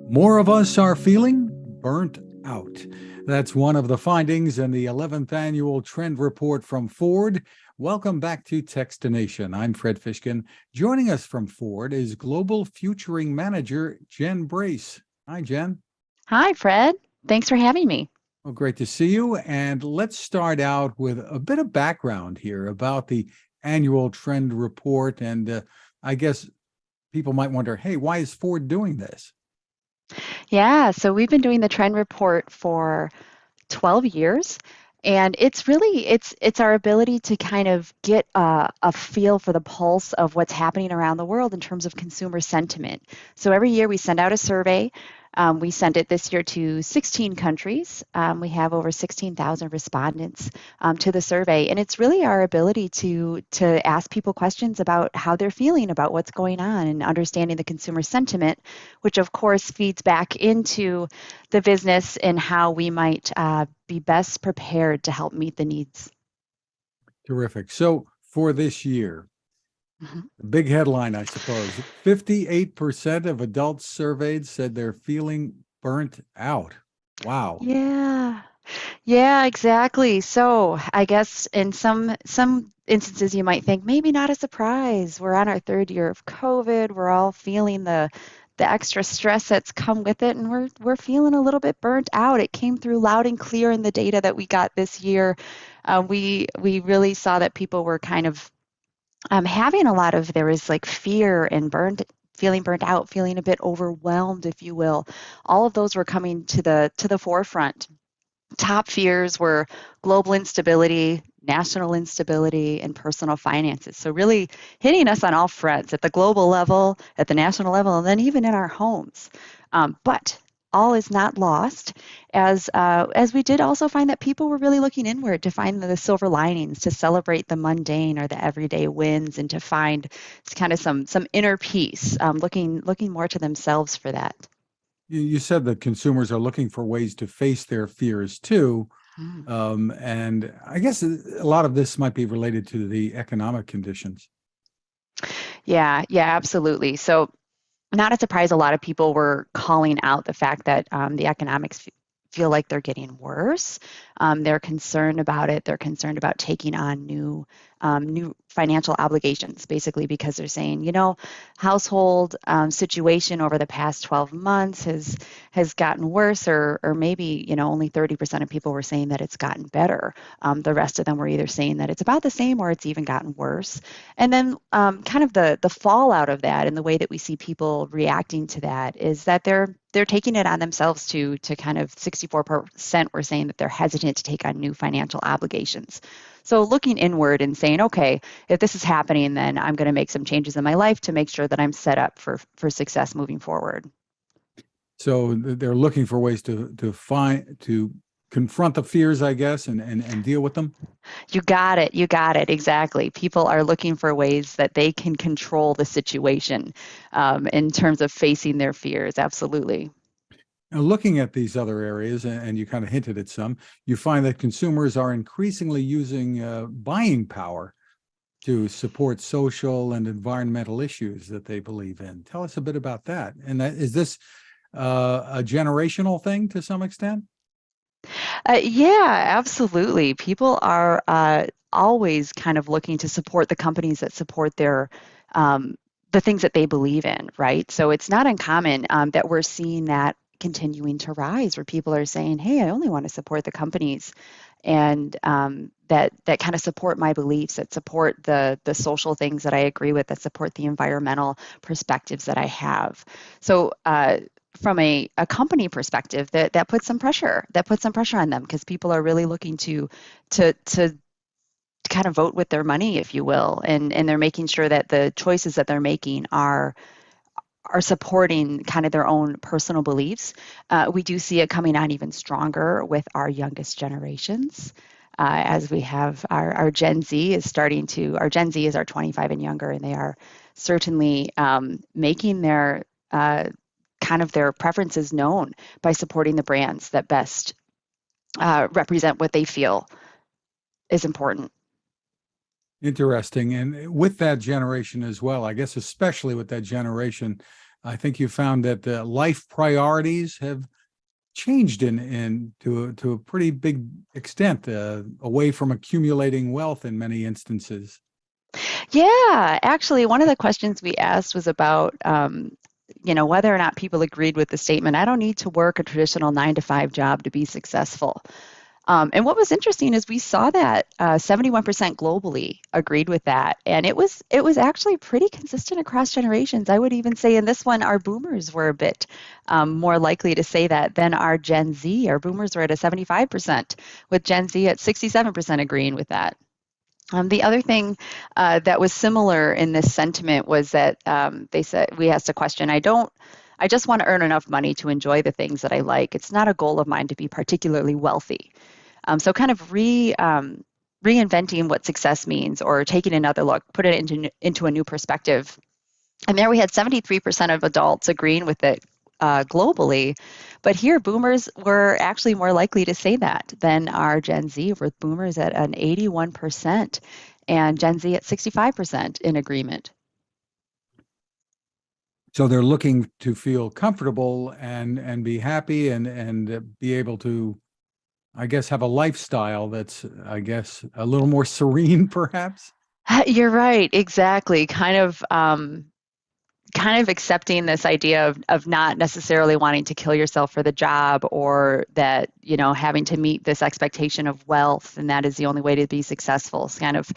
More of us are feeling burnt out. That's one of the findings in the 11th annual trend report from Ford. Welcome back to Techstination. I'm Fred Fishkin. Joining us from Ford is Global Futuring Manager Jen Brace. Hi, Jen. Hi, Fred. Thanks for having me. Well, great to see you. And let's start out with a bit of background here about the annual trend report. And I guess people might wonder, hey, why is Ford doing this? Yeah, so we've been doing the trend report for 12 years, and it's our ability to kind of get a feel for the pulse of what's happening around the world in terms of consumer sentiment. So every year we send out a survey. We sent it this year to 16 countries. We have over 16,000 respondents to the survey, and it's really our ability to ask people questions about how they're feeling about what's going on and understanding the consumer sentiment, which of course feeds back into the business and how we might be best prepared to help meet the needs. Terrific. So for this year, Mhm. the big headline, I suppose, 58% of adults surveyed said they're feeling burnt out. Wow. Yeah. Yeah, exactly. So I guess in some instances you might think maybe not a surprise. We're on our third year of COVID. We're all feeling the extra stress that's come with it, and we're feeling a little bit burnt out. It came through loud and clear in the data that we got this year. We really saw that people were kind of having a lot of there was like fear and feeling burnt out, feeling a bit overwhelmed, if you will. All of those were coming to the forefront. Top fears were global instability, national instability, and personal finances. So, really hitting us on all fronts at the global level, at the national level, and then even in our homes. But all is not lost, as we did also find that people were really looking inward to find the silver linings, to celebrate the mundane or the everyday wins, and to find kind of some inner peace, looking more to themselves for that. You said that consumers are looking for ways to face their fears too. Mm. And I guess a lot of this might be related to the economic conditions. Yeah, yeah, absolutely. So not a surprise, a lot of people were calling out the fact that the economics feel like they're getting worse. They're concerned about it. They're concerned about taking on new financial obligations, basically because they're saying, household situation over the past 12 months has gotten worse, or maybe only 30% of people were saying that it's gotten better. The rest of them were either saying that it's about the same or it's even gotten worse. And then kind of the fallout of that and the way that we see people reacting to that is that they're taking it on themselves to kind of 64% were saying that they're hesitant to take on new financial obligations. So looking inward and saying, okay, if this is happening, then I'm going to make some changes in my life to make sure that I'm set up for success moving forward. So they're looking for ways to confront the fears, I guess, and deal with them. You got it. You got it. Exactly. People are looking for ways that they can control the situation in terms of facing their fears. Absolutely. Now, looking at these other areas, and you kind of hinted at some, you find that consumers are increasingly using buying power to support social and environmental issues that they believe in. Tell us a bit about that. And is this a generational thing to some extent? Yeah, absolutely. People are always kind of looking to support the companies that support um, the things that they believe in, right? So it's not uncommon that we're seeing that continuing to rise, where people are saying, "Hey, I only want to support the companies and that kind of support my beliefs, that support the social things that I agree with, that support the environmental perspectives that I have." So from a company perspective, that puts some pressure. That puts some pressure on them because people are really looking to kind of vote with their money, if you will, and they're making sure that the choices that they're making are supporting kind of their own personal beliefs. We do see it coming on even stronger with our youngest generations. As we have our Gen Z is our Gen Z is our 25 and younger, and they are certainly making their kind of their preferences known by supporting the brands that best represent what they feel is important. Interesting. And with that generation as well, I guess, especially with that generation, I think you found that life priorities have changed in to a pretty big extent, away from accumulating wealth in many instances. Yeah, actually, one of the questions we asked was about, whether or not people agreed with the statement, I don't need to work a traditional 9 to 5 job to be successful. And what was interesting is we saw that 71% globally agreed with that, and it was actually pretty consistent across generations. I would even say in this one, our boomers were a bit more likely to say that than our Gen Z. Our boomers were at a 75%, with Gen Z at 67% agreeing with that. The other thing that was similar in this sentiment was that they said we asked a question. I just want to earn enough money to enjoy the things that I like. It's not a goal of mine to be particularly wealthy. So kind of reinventing what success means or taking another look, put it into a new perspective. And there we had 73% of adults agreeing with it globally. But here, boomers were actually more likely to say that than our Gen Z, with boomers at an 81% and Gen Z at 65% in agreement. So they're looking to feel comfortable and be happy and be able to, I guess, have a lifestyle that's, I guess, a little more serene, perhaps. You're right, exactly. Kind of accepting this idea of not necessarily wanting to kill yourself for the job, or that having to meet this expectation of wealth and that is the only way to be successful. It's kind of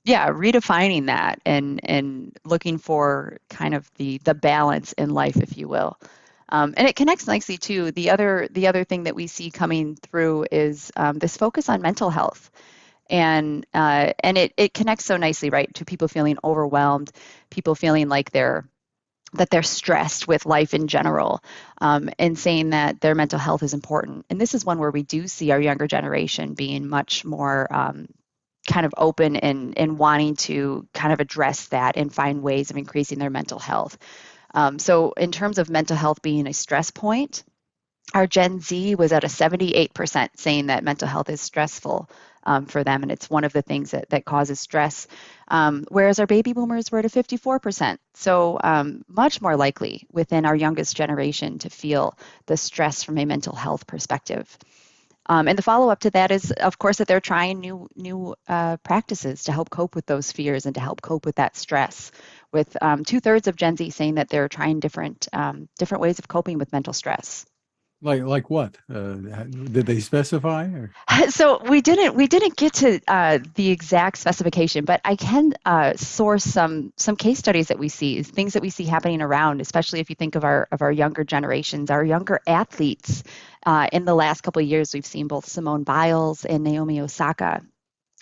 yeah, redefining that and looking for kind of the balance in life, if you will. And it connects nicely to the other thing that we see coming through is this focus on mental health, and it connects so nicely, right, to people feeling overwhelmed, people feeling like they're stressed with life in general, and saying that their mental health is important. And this is one where we do see our younger generation being much more kind of open and wanting to kind of address that and find ways of increasing their mental health. So in terms of mental health being a stress point, our Gen Z was at a 78% saying that mental health is stressful for them, and it's one of the things that causes stress. Whereas our baby boomers were at a 54%. So much more likely within our youngest generation to feel the stress from a mental health perspective. And the follow up to that is, of course, that they're trying new practices to help cope with those fears and to help cope with that stress. With 2/3 of Gen Z saying that they're trying different ways of coping with mental stress. Like what? Did they specify? Or? So we didn't get to the exact specification, but I can source some case studies that we see, things that we see happening around, especially if you think of our younger generations, our younger athletes. In the last couple of years, we've seen both Simone Biles and Naomi Osaka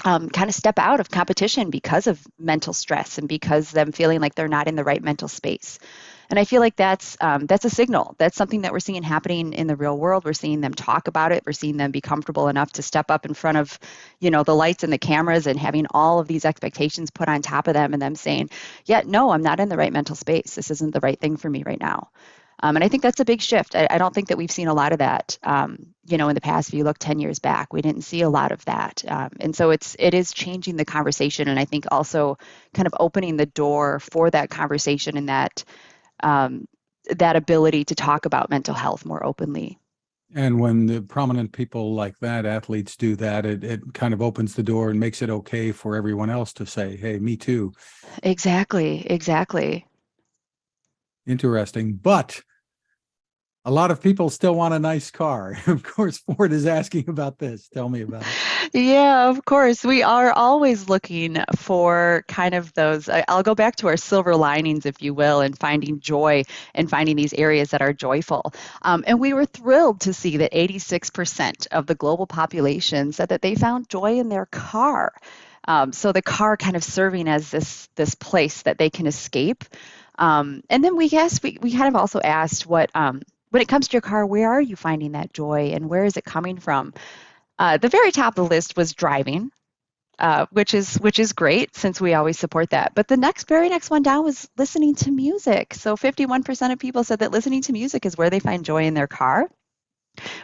kind of step out of competition because of mental stress and because them feeling like they're not in the right mental space. And I feel like that's a signal. That's something that we're seeing happening in the real world. We're seeing them talk about it. We're seeing them be comfortable enough to step up in front of, the lights and the cameras, and having all of these expectations put on top of them, and them saying, "Yeah, no, I'm not in the right mental space. This isn't the right thing for me right now." And I think that's a big shift. I don't think that we've seen a lot of that, in the past. If you look 10 years back, we didn't see a lot of that. And so it is changing the conversation, and I think also kind of opening the door for that conversation and um, that ability to talk about mental health more openly. And when the prominent people like that, athletes, do that, it kind of opens the door and makes it okay for everyone else to say, "Hey, me too." Exactly, exactly. Interesting. But a lot of people still want a nice car. Of course, Ford is asking about this. Tell me about it. Yeah, of course. We are always looking for kind of those. I'll go back to our silver linings, if you will, and finding joy and finding these areas that are joyful. And we were thrilled to see that 86% of the global population said that they found joy in their car. So the car kind of serving as this place that they can escape. And then we kind of also asked when it comes to your car, where are you finding that joy and where is it coming from? The very top of the list was driving, which is great since we always support that. But the very next one down was listening to music. So 51% of people said that listening to music is where they find joy in their car.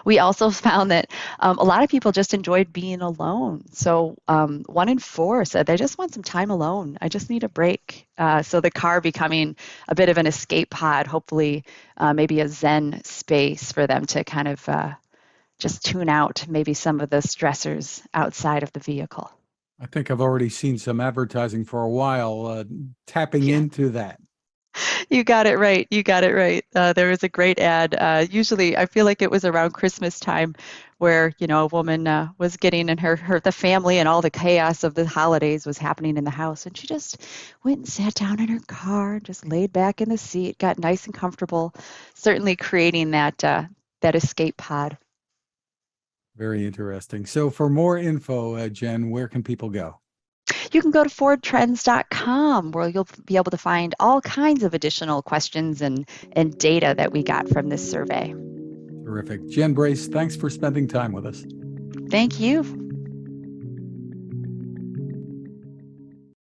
We also found that a lot of people just enjoyed being alone. So 1 in 4 said they just want some time alone. I just need a break. So the car becoming a bit of an escape pod, hopefully maybe a Zen space for them to kind of just tune out maybe some of the stressors outside of the vehicle. I think I've already seen some advertising for a while tapping Yeah. into that. You got it right. You got it right. There was a great ad. Usually, I feel like it was around Christmas time, where a woman was getting in the family and all the chaos of the holidays was happening in the house, and she just went and sat down in her car, just laid back in the seat, got nice and comfortable, certainly creating that escape pod. Very interesting. So for more info, Jen, where can people go? You can go to fordtrends.com where you'll be able to find all kinds of additional questions and data that we got from this survey. Terrific. Jen Brace, thanks for spending time with us. Thank you.